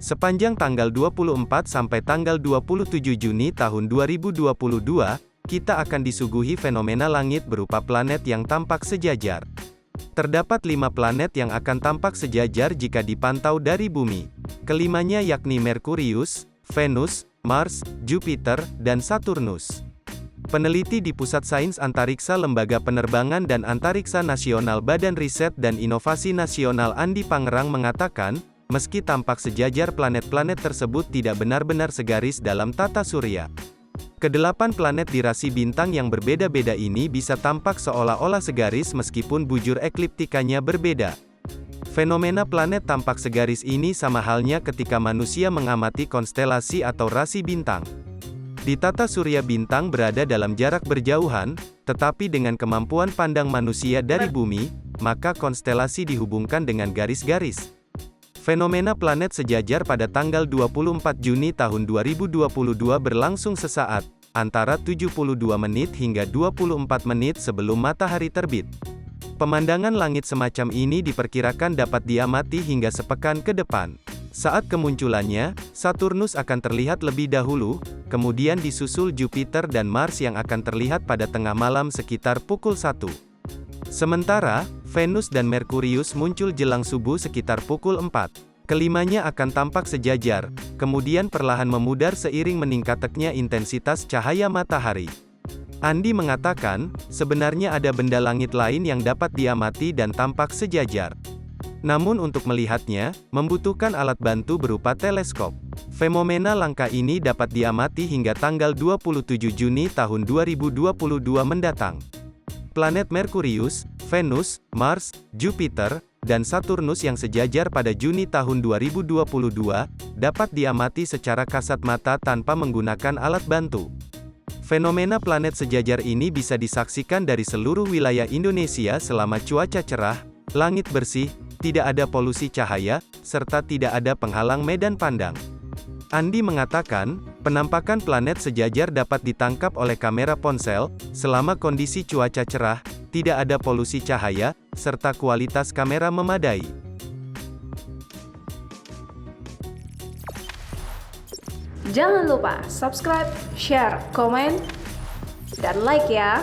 Sepanjang tanggal 24 sampai tanggal 27 Juni tahun 2022, kita akan disuguhi fenomena langit berupa planet yang tampak sejajar. Terdapat 5 planet yang akan tampak sejajar jika dipantau dari bumi. Kelimanya yakni Merkurius, Venus, Mars, Jupiter, dan Saturnus. Peneliti di Pusat Sains Antariksa Lembaga Penerbangan dan Antariksa Nasional Badan Riset dan Inovasi Nasional Andi Pangerang mengatakan, meski tampak sejajar planet-planet tersebut tidak benar-benar segaris dalam tata surya. Kedelapan planet di rasi bintang yang berbeda-beda ini bisa tampak seolah-olah segaris meskipun bujur ekliptikanya berbeda. Fenomena planet tampak segaris ini sama halnya ketika manusia mengamati konstelasi atau rasi bintang. Di tata surya bintang berada dalam jarak berjauhan, tetapi dengan kemampuan pandang manusia dari bumi, maka konstelasi dihubungkan dengan garis-garis. Fenomena planet sejajar pada tanggal 24 Juni tahun 2022 berlangsung sesaat, antara 72 menit hingga 24 menit sebelum matahari terbit. Pemandangan langit semacam ini diperkirakan dapat diamati hingga sepekan ke depan. Saat kemunculannya, Saturnus akan terlihat lebih dahulu, kemudian disusul Jupiter dan Mars yang akan terlihat pada tengah malam sekitar pukul 1. Sementara, Venus dan Merkurius muncul jelang subuh sekitar pukul 4. Kelimanya akan tampak sejajar, kemudian perlahan memudar seiring meningkatnya intensitas cahaya matahari. Andi mengatakan, sebenarnya ada benda langit lain yang dapat diamati dan tampak sejajar. Namun untuk melihatnya, membutuhkan alat bantu berupa teleskop. Fenomena langka ini dapat diamati hingga tanggal 27 Juni tahun 2022 mendatang. Planet Merkurius, Venus, Mars, Jupiter, dan Saturnus yang sejajar pada Juni tahun 2022, dapat diamati secara kasat mata tanpa menggunakan alat bantu. Fenomena planet sejajar ini bisa disaksikan dari seluruh wilayah Indonesia selama cuaca cerah, langit bersih, tidak ada polusi cahaya, serta tidak ada penghalang medan pandang. Andi mengatakan, penampakan planet sejajar dapat ditangkap oleh kamera ponsel, selama kondisi cuaca cerah, tidak ada polusi cahaya, serta kualitas kamera memadai. Jangan lupa subscribe, share, komen, dan like ya!